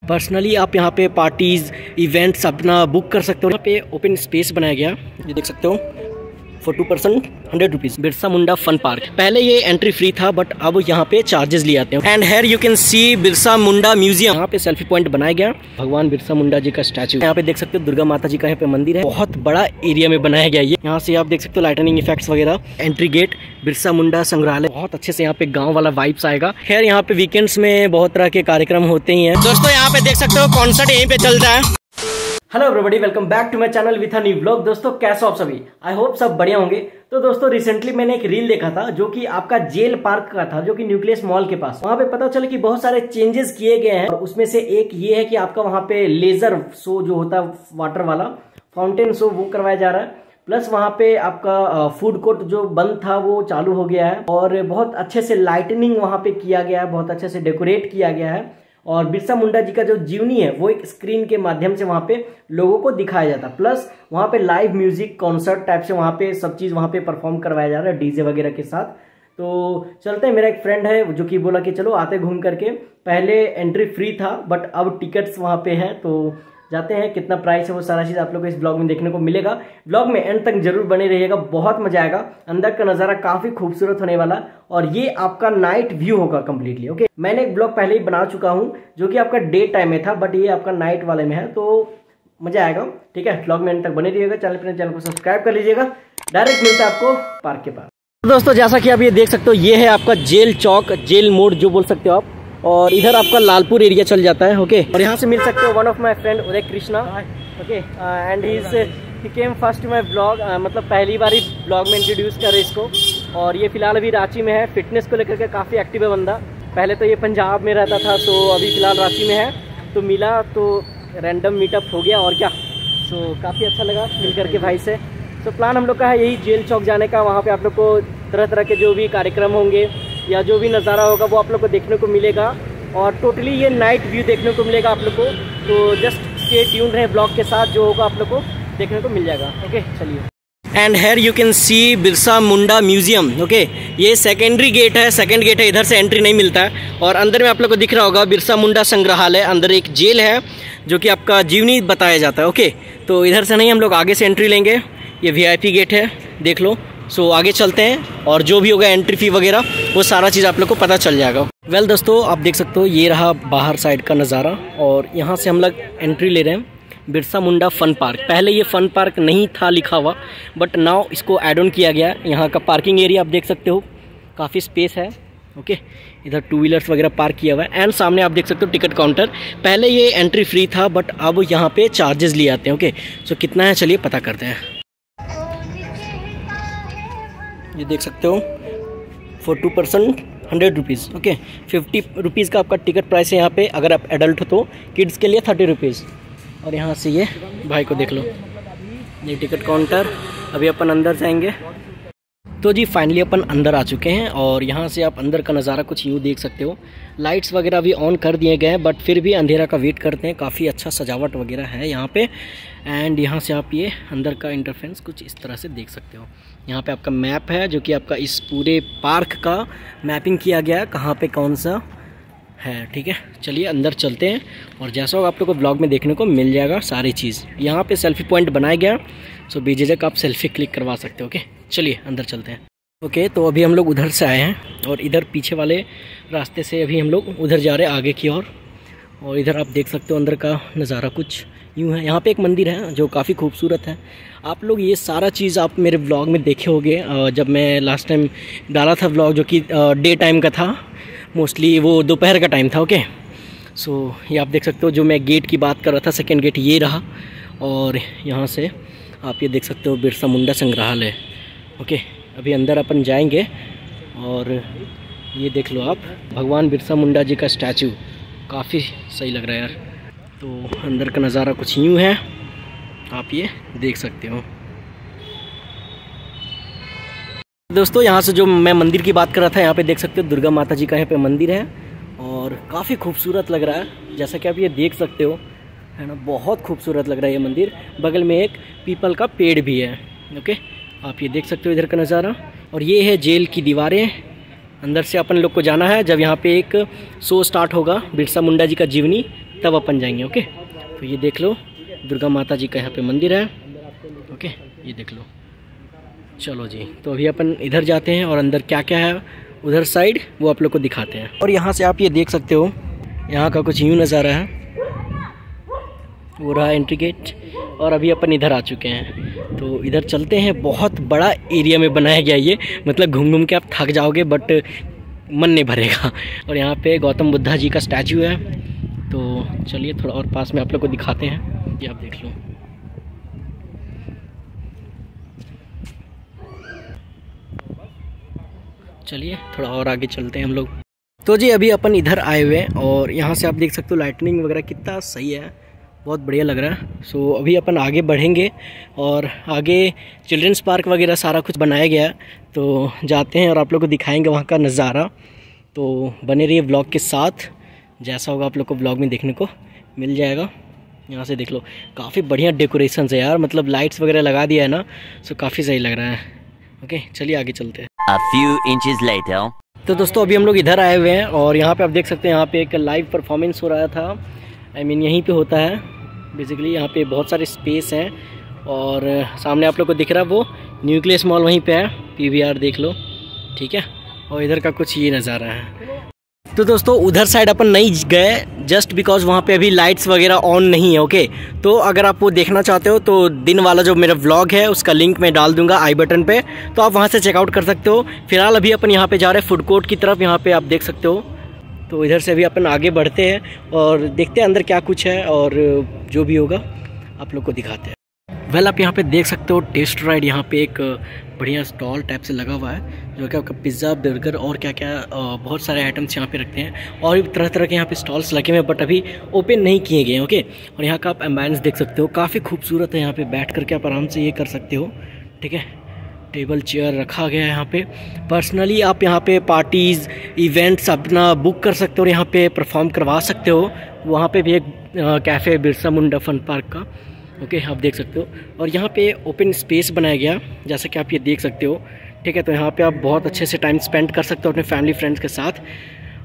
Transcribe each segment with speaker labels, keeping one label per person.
Speaker 1: Personally आप यहाँ पे पार्टीज इवेंट्स अपना बुक कर सकते हो। यहाँ पे ओपन स्पेस बनाया गया, ये देख सकते हो, for 2 person 100 rupees. Birsa Munda fun park, पहले ये एंट्री फ्री था बट अब यहाँ पे चार्जेस लिए आते हैं। And here you can see Birsa Munda museum. यहाँ पे सेल्फी पॉइंट बनाया गया, भगवान बिरसा मुंडा जी का स्टैचू। यहाँ पे देख सकते हो दुर्गा माता जी का यहाँ पे मंदिर है, बहुत बड़ा एरिया में बनाया गया। ये यहाँ से आप देख सकते हो लाइटनिंग इफेक्ट्स वगैरह। एंट्री गेट बिरसा मुंडा संग्रहालय, बहुत अच्छे से यहाँ पे गाँव वाला वाइब्स आएगा। खैर यहाँ पे वीकेंड्स में बहुत तरह के कार्यक्रम होते ही हैं दोस्तों। यहाँ पे देख सकते हो कॉन्सर्ट यहीं पे चलता है। Hello everybody, welcome back to my channel with a new vlog. दोस्तों कैसे हो आप सभी? आई होप सब बढ़िया होंगे। तो दोस्तों रिसेंटली मैंने एक रील देखा था जो कि आपका जेल पार्क का था, जो कि न्यूक्लियस मॉल के पास। वहां पे पता चला कि बहुत सारे चेंजेस किए गए हैं और उसमें से एक ये है कि आपका वहां पे लेजर शो जो होता है वाटर वाला फाउंटेन शो वो करवाया जा रहा है। प्लस वहां पे आपका फूड कोर्ट जो बंद था वो चालू हो गया है और बहुत अच्छे से लाइटनिंग वहां पे किया गया है, बहुत अच्छे से डेकोरेट किया गया है। और बिरसा मुंडा जी का जो जीवनी है वो एक स्क्रीन के माध्यम से वहां पे लोगों को दिखाया जाता है। प्लस वहां पे लाइव म्यूजिक कॉन्सर्ट टाइप से वहां पे सब चीज वहां पे परफॉर्म करवाया जा रहा है डीजे वगैरह के साथ। तो चलते हैं, मेरा एक फ्रेंड है जो कि बोला कि चलो आते घूम करके। पहले एंट्री फ्री था बट अब टिकट्स वहां पे हैं, तो जाते हैं। कितना प्राइस है वो सारा चीज आप लोग को इस ब्लॉग में देखने को मिलेगा। ब्लॉग में एंड तक जरूर बने रहिएगा, बहुत मजा आएगा। अंदर का नजारा काफी खूबसूरत होने वाला और ये आपका नाइट व्यू होगा कम्प्लीटली। ओके, मैंने एक ब्लॉग पहले ही बना चुका हूँ जो कि आपका डे टाइम में था बट ये आपका नाइट वाले में है, तो मजा आएगा। ठीक है, ब्लॉग में एंड तक बने रहिएगा। चैनल को सब्सक्राइब कर लीजिएगा। डायरेक्ट मिलता है आपको पार्क के पास। दोस्तों जैसा कि आप ये देख सकते हो, ये है आपका जेल चौक, जेल मोड़ जो बोल सकते हो आप। और इधर आपका लालपुर एरिया चल जाता है। ओके, और यहाँ से मिल सकते हो one of my friend Uday Krishna. Okay, and he came first my blog, मतलब पहली बार ही ब्लॉग में इंट्रोड्यूस करे इसको। और ये फिलहाल अभी रांची में है, फिटनेस को लेकर के काफ़ी एक्टिव है बंदा। पहले तो ये पंजाब में रहता था, तो अभी फिलहाल रांची में है। तो मिला तो रैंडम मीटअप हो गया और क्या। सो काफ़ी अच्छा लगा मिल करके भाई से। सो प्लान हम लोग का है यही जेल चौक जाने का। वहाँ पे आप लोग को तरह तरह के जो भी कार्यक्रम होंगे या जो भी नज़ारा होगा वो आप लोग को देखने को मिलेगा और टोटली ये नाइट व्यू देखने को मिलेगा आप लोग को। तो जस्ट स्टे ट्यून्ड रहे ब्लॉग के साथ, जो होगा आप लोग को देखने को मिल जाएगा। ओके चलिए। And here you can see Birsa Munda museum. Okay, ये सेकेंडरी गेट है, सेकंड गेट है, इधर से एंट्री नहीं मिलता है। और अंदर में आप लोग को दिख रहा होगा बिरसा मुंडा संग्रहालय। अंदर एक जेल है जो कि आपका जीवनी बताया जाता है। ओके, तो इधर से नहीं, हम लोग आगे से एंट्री लेंगे। ये VIP गेट है, देख लो। सो आगे चलते हैं और जो भी होगा एंट्री फी वगैरह वो सारा चीज़ आप लोग को पता चल जाएगा। वेल दोस्तों, आप देख सकते हो ये रहा बाहर साइड का नज़ारा और यहाँ से हम लोग एंट्री ले रहे हैं बिरसा मुंडा फन पार्क। पहले ये फन पार्क नहीं था लिखा हुआ बट नाउ इसको ऐड ऑन किया गया। यहाँ का पार्किंग एरिया आप देख सकते हो, काफ़ी स्पेस है। ओके, इधर 2 व्हीलर्स वगैरह पार्क किया हुआ है। एंड सामने आप देख सकते हो टिकट काउंटर। पहले ये एंट्री फ्री था बट अब यहाँ पे चार्जेस लिए आते हैं। ओके, सो कितना है चलिए पता करते हैं। ये देख सकते हो, for 2 person 100 rupees. Okay, 50 rupees का आपका टिकट प्राइस है यहाँ पे। अगर आप एडल्ट हो तो किड्स के लिए 30 रुपीज़। और यहाँ से ये भाई को देख लो, ये टिकट काउंटर। अभी अपन अंदर जाएंगे। तो जी फाइनली अपन अंदर आ चुके हैं और यहाँ से आप अंदर का नज़ारा कुछ यूँ देख सकते हो। लाइट्स वगैरह अभी ऑन कर दिए गए हैं बट फिर भी अंधेरा का वेट करते हैं। काफ़ी अच्छा सजावट वगैरह है यहाँ पे। एंड यहाँ से आप ये अंदर का इंटरफेरेंस कुछ इस तरह से देख सकते हो। यहाँ पे आपका मैप है जो कि आपका इस पूरे पार्क का मैपिंग किया गया है, कहाँ पे कौन सा है। ठीक है, चलिए अंदर चलते हैं और जैसा होगा आप लोग को ब्लॉग में देखने को मिल जाएगा सारी चीज़। यहाँ पे सेल्फी पॉइंट बनाया गया, सो बेझिझक आप सेल्फी क्लिक करवा सकते हो। ओके चलिए अंदर चलते हैं। ओके, तो अभी हम लोग उधर से आए हैं और इधर पीछे वाले रास्ते से अभी हम लोग उधर जा रहे हैं आगे की ओर। और इधर आप देख सकते हो अंदर का नज़ारा कुछ यूँ है। यहाँ पे एक मंदिर है जो काफ़ी खूबसूरत है। आप लोग ये सारा चीज़ आप मेरे व्लॉग में देखे होंगे, जब मैं लास्ट टाइम डाला था व्लॉग जो कि डे टाइम का था, मोस्टली वो दोपहर का टाइम था। ओके, सो ये आप देख सकते हो जो मैं गेट की बात कर रहा था, सेकंड गेट ये रहा। और यहाँ से आप ये देख सकते हो बिरसा मुंडा संग्रहालय। ओके, अभी अंदर अपन जाएंगे और ये देख लो आप, भगवान बिरसा मुंडा जी का स्टैचू काफ़ी सही लग रहा है यार। तो अंदर का नज़ारा कुछ यूँ है, आप ये देख सकते हो। दोस्तों यहाँ से जो मैं मंदिर की बात कर रहा था, यहाँ पे देख सकते हो दुर्गा माता जी का यहाँ पे मंदिर है और काफ़ी खूबसूरत लग रहा है। जैसा कि आप ये देख सकते हो, है ना, बहुत खूबसूरत लग रहा है ये मंदिर। बगल में एक पीपल का पेड़ भी है। ओके, आप ये देख सकते हो इधर का नज़ारा। और ये है जेल की दीवारें। अंदर से अपन लोग को जाना है जब यहाँ पे एक शो स्टार्ट होगा बिरसा मुंडा जी का जीवनी, तब अपन जाएंगे। ओके, तो ये देख लो दुर्गा माता जी का यहाँ पे मंदिर है। ओके, ये देख लो। चलो जी, तो अभी अपन इधर जाते हैं और अंदर क्या क्या है उधर साइड वो आप लोग को दिखाते हैं। और यहाँ से आप ये देख सकते हो, यहाँ का कुछ यूँ नज़ारा है, वो रहा एंट्री गेट। और अभी अपन इधर आ चुके हैं, तो इधर चलते हैं। बहुत बड़ा एरिया में बनाया गया ये, मतलब घूम घूम के आप थक जाओगे बट मन नहीं भरेगा। और यहाँ पे गौतम बुद्धा जी का स्टैचू है, तो चलिए थोड़ा और पास में आप लोग को दिखाते हैं। ये आप देख लो। चलिए थोड़ा और आगे चलते हैं हम लोग। तो जी अभी अपन इधर आए हुए हैं और यहाँ से आप देख सकते हो लाइटनिंग वगैरह कितना सही है, बहुत बढ़िया लग रहा है। सो अभी अपन आगे बढ़ेंगे और आगे चिल्ड्रंस पार्क वगैरह सारा कुछ बनाया गया है, तो जाते हैं और आप लोग को दिखाएंगे वहाँ का नज़ारा। तो बने रहिए व्लॉग के साथ, जैसा होगा आप लोग को व्लॉग में देखने को मिल जाएगा। यहाँ से देख लो, काफ़ी बढ़िया डेकोरेशन है यार, मतलब लाइट्स वगैरह लगा दिया है ना, सो काफ़ी सही लग रहा है। ओके, चलिए आगे चलते हैं।
Speaker 2: A few inches later.
Speaker 1: तो दोस्तों अभी हम लोग इधर आए हुए हैं और यहाँ पे आप देख सकते हैं, यहाँ पे एक लाइव परफॉर्मेंस हो रहा था। यहीं पे होता है बेसिकली। यहाँ पे बहुत सारे स्पेस हैं और सामने आप लोग को दिख रहा है वो न्यूक्लियस मॉल वहीं पे है, PVR देख लो, ठीक है। और इधर का कुछ ये नज़ारा है। तो दोस्तों उधर साइड अपन नहीं गए जस्ट बिकॉज वहाँ पे अभी लाइट्स वगैरह ऑन नहीं है। ओके, तो अगर आप वो देखना चाहते हो तो दिन वाला जो मेरा व्लॉग है उसका लिंक मैं डाल दूंगा आई बटन पे, तो आप वहाँ से चेकआउट कर सकते हो। फिलहाल अभी अपन यहाँ पे जा रहे हैं फूड कोर्ट की तरफ, यहाँ पे आप देख सकते हो। तो इधर से अभी अपन आगे बढ़ते हैं और देखते हैं अंदर क्या कुछ है और जो भी होगा आप लोग को दिखाते हैं। वेल आप यहाँ पे देख सकते हो टेस्ट राइड, यहाँ पे एक बढ़िया स्टॉल टाइप से लगा हुआ है जो कि आपका पिज़्ज़ा, बर्गर और क्या क्या बहुत सारे आइटम्स यहाँ पे रखते हैं। और भी तरह तरह के यहाँ पे स्टॉल्स लगे हुए हैं बट अभी ओपन नहीं किए गए हैं। ओके, और यहाँ का आप एम्बियंस देख सकते हो, काफ़ी खूबसूरत है। यहाँ पे बैठ करके आप आराम से ये कर सकते हो, ठीक है। टेबल चेयर रखा गया है यहाँ पे। पर्सनली आप यहाँ पे पार्टीज़ इवेंट्स अपना बुक कर सकते हो और यहाँ पे परफॉर्म करवा सकते हो। वहाँ पे भी एक cafe Birsa Munda fun park का, ओके, आप देख सकते हो। और यहाँ पे ओपन स्पेस बनाया गया जैसा कि आप ये देख सकते हो, ठीक है। तो यहाँ पे आप बहुत अच्छे से टाइम स्पेंड कर सकते हो अपने फैमिली फ्रेंड्स के साथ।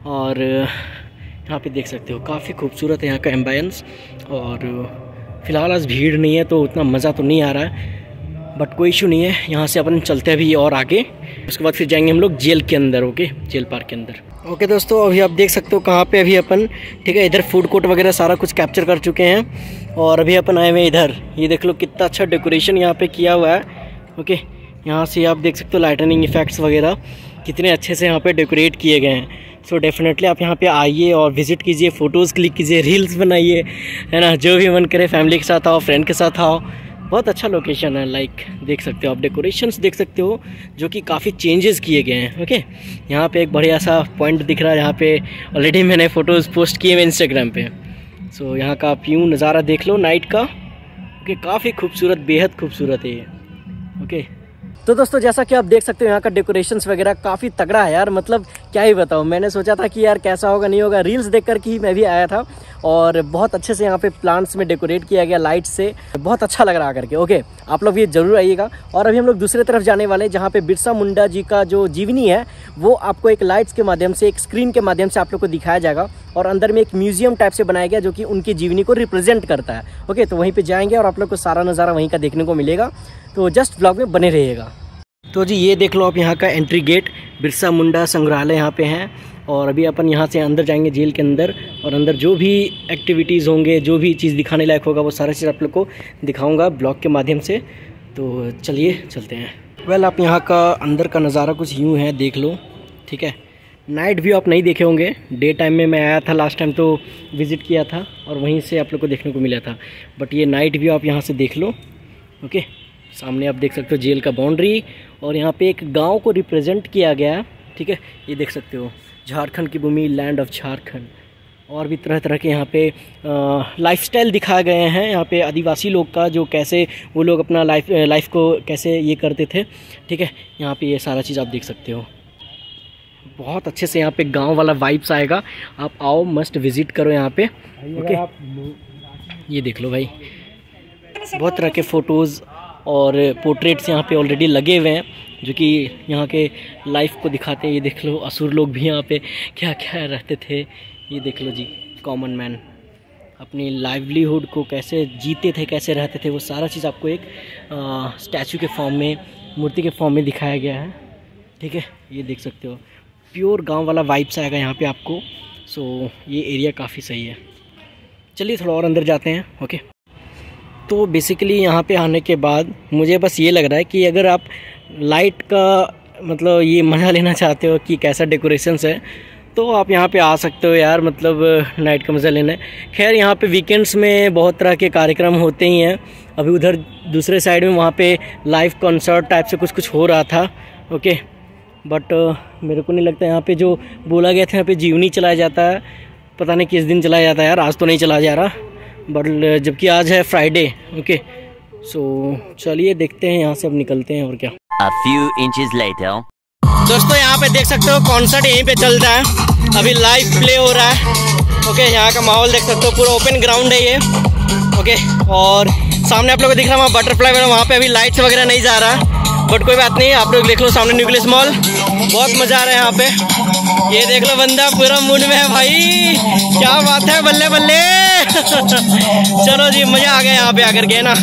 Speaker 1: और यहाँ पे देख सकते हो काफ़ी खूबसूरत है यहाँ का एम्बियंस। और फिलहाल आज भीड़ नहीं है तो उतना मज़ा तो नहीं आ रहा है, बट कोई इशू नहीं है। यहाँ से अपन चलते हैं अभी और आगे, उसके बाद फिर जाएंगे हम लोग जेल के अंदर। ओके, जेल पार्क के अंदर। ओके दोस्तों, अभी आप देख सकते हो कहाँ पे अभी अपन, ठीक है। इधर फूड कोर्ट वगैरह सारा कुछ कैप्चर कर चुके हैं और अभी अपन आए हुए इधर। ये देख लो कितना अच्छा डेकोरेशन यहाँ पे किया हुआ है। ओके, यहाँ से आप देख सकते हो लाइटनिंग इफेक्ट्स वगैरह कितने अच्छे से यहाँ पे डेकोरेट किए गए हैं। सो डेफिनेटली आप यहाँ पे आइए और विज़िट कीजिए, फ़ोटोज़ क्लिक कीजिए, रील्स बनाइए, है ना, जो भी मन करे। फैमिली के साथ आओ, फ्रेंड के साथ आओ, बहुत अच्छा लोकेशन है। लाइक देख सकते हो आप, डेकोरेशंस देख सकते हो जो कि काफ़ी चेंजेस किए गए हैं। ओके, यहाँ पे एक बढ़िया सा पॉइंट दिख रहा है, यहाँ पे ऑलरेडी मैंने फ़ोटोज़ पोस्ट किए हैं इंस्टाग्राम पे। सो यहाँ का आप यूँ नज़ारा देख लो नाइट का। ओके, काफ़ी खूबसूरत, बेहद खूबसूरत है ये। ओके, तो दोस्तों जैसा कि आप देख सकते हो यहाँ का डेकोरेशंस वगैरह काफ़ी तगड़ा है यार, मतलब क्या ही बताऊँ। मैंने सोचा था कि यार कैसा होगा नहीं होगा, रील्स देख कर के ही मैं भी आया था। और बहुत अच्छे से यहाँ पे प्लांट्स में डेकोरेट किया गया लाइट से, बहुत अच्छा लग रहा है करके। ओके, आप लोग भी ज़रूर आइएगा। और अभी हम लोग दूसरे तरफ जाने वाले हैं जहाँ पे बिरसा मुंडा जी का जो जीवनी है वो आपको एक लाइट्स के माध्यम से, एक स्क्रीन के माध्यम से आप लोग को दिखाया जाएगा। और अंदर में एक म्यूजियम टाइप से बनाया गया जो कि उनकी जीवनी को रिप्रेजेंट करता है। ओके, तो वहीं पर जाएंगे और आप लोग को सारा नज़ारा वहीं का देखने को मिलेगा, तो जस्ट ब्लॉग में बने रहिएगा। तो जी ये देख लो आप, यहाँ का एंट्री गेट बिरसा मुंडा संग्रहालय यहाँ पे हैं। और अभी अपन यहाँ से अंदर जाएंगे जेल के अंदर, और अंदर जो भी एक्टिविटीज़ होंगे, जो भी चीज़ दिखाने लायक होगा वो सारा चीज़ आप लोग को दिखाऊंगा ब्लॉग के माध्यम से। तो चलिए चलते हैं। वेल आप यहाँ का अंदर का नज़ारा कुछ यूँ है, देख लो, ठीक है। नाइट व्यू आप नहीं देखे होंगे, डे टाइम में मैं आया था लास्ट टाइम तो विज़िट किया था और वहीं से आप लोग को देखने को मिला था, बट ये नाइट व्यू आप यहाँ से देख लो। ओके, सामने आप देख सकते हो जेल का बाउंड्री, और यहाँ पे एक गांव को रिप्रेजेंट किया गया है, ठीक है। ये देख सकते हो झारखंड की भूमि, लैंड ऑफ झारखंड। और भी तरह तरह के यहाँ पे लाइफस्टाइल दिखाए गए हैं, यहाँ पे आदिवासी लोग का, जो कैसे वो लोग अपना लाइफ को कैसे ये करते थे, ठीक है। यहाँ पे ये सारा चीज़ आप देख सकते हो, बहुत अच्छे से यहाँ पे गांव वाला वाइब्स आएगा। आप आओ, मस्ट विज़िट करो यहाँ पे। ओके, ये देख लो भाई, बहुत तरह के फ़ोटोज़ और पोर्ट्रेट्स यहाँ पे ऑलरेडी लगे हुए हैं जो कि यहाँ के लाइफ को दिखाते हैं। ये देख लो असुर लोग भी यहाँ पे क्या क्या रहते थे, ये देख लो जी, कॉमन मैन, अपनी लाइवलीहुड को कैसे जीते थे, कैसे रहते थे, वो सारा चीज़ आपको एक स्टैचू के फॉर्म में, मूर्ति के फॉर्म में दिखाया गया है। ठीक है, ये देख सकते हो, प्योर गांव वाला वाइब्स आएगा यहाँ पे आपको। सो ये एरिया काफ़ी सही है। चलिए थोड़ा और अंदर जाते हैं। ओके, तो बेसिकली यहाँ पे आने के बाद मुझे बस ये लग रहा है कि अगर आप लाइट का मतलब ये मज़ा लेना चाहते हो कि कैसा डेकोरेशंस है, तो आप यहाँ पे आ सकते हो यार, मतलब नाइट का मज़ा लेना है। खैर यहाँ पे वीकेंड्स में बहुत तरह के कार्यक्रम होते ही हैं। अभी उधर दूसरे साइड में वहाँ पे लाइव कॉन्सर्ट टाइप से कुछ हो रहा था। ओके, बट मेरे को नहीं लगता यहाँ पे जो बोला गया था यहाँ पे जीवनी चलाया जाता है, पता नहीं किस दिन चलाया जाता है यार, आज तो नहीं चला जा रहा, बट जबकि आज है फ्राइडे। ओके, सो चलिए देखते हैं, यहाँ से अब निकलते हैं और क्या।
Speaker 2: A few inches later.
Speaker 1: दोस्तों यहाँ पे देख सकते हो कॉन्सर्ट यहीं पे चल रहा है, अभी लाइव प्ले हो रहा है। ओके, यहाँ का माहौल देख सकते हो, पूरा ओपन ग्राउंड है ये। ओके, और सामने आप लोगों को दिख रहा है वहाँ बटरफ्लाई वगैरह, वहाँ पे अभी लाइट्स वगैरह नहीं जा रहा, बट कोई बात नहीं, आप लोग देख लो सामने न्यूक्लियस मॉल, बहुत मज़ा आ रहा है यहाँ पे। ये देख लो बंदा पूरा मूड में है भाई, क्या बात है, बल्ले बल्ले। चलो जी, मज़ा आ गया यहाँ पे आकर के ना।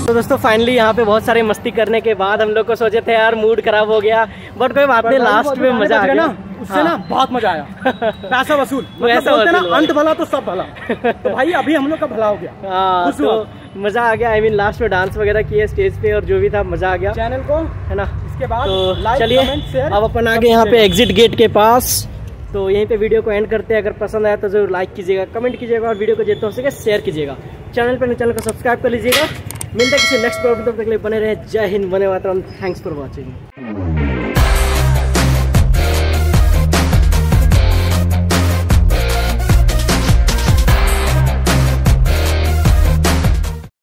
Speaker 1: तो दोस्तों फाइनली यहाँ पे बहुत सारे मस्ती करने के बाद हम लोग को सोचे थे यार मूड खराब हो गया, बट कोई बात नहीं, लास्ट में मजा आ गया।
Speaker 3: उससे ना बहुत मजा आया। पैसा वसूल, मतलब ना अंत भला तो सब भला। तो भाई अभी हम लोग का भला हो गया।
Speaker 1: हाँ, तो मजा आ गया। आई मीन लास्ट में डांस वगैरह किए स्टेज पे और जो भी था मजा आ गया।
Speaker 3: चैनल को है ना, इसके बाद
Speaker 1: तो चलिए अब अपन आ गए यहाँ पे एग्जिट गेट के पास। तो यहीं पे वीडियो को एंड करते हैं। अगर पसंद आया तो जरूर लाइक कीजिएगा, कमेंट कीजिएगा और वीडियो को जितना हो सके शेयर कीजिएगा। चैनल को सब्सक्राइब कर लीजिएगा। मिलते हैं किसी नेक्स्ट प्रॉब्लम, तब तक के लिए बने रहे। जय हिंद, वंदे मातरम। Thanks for watching.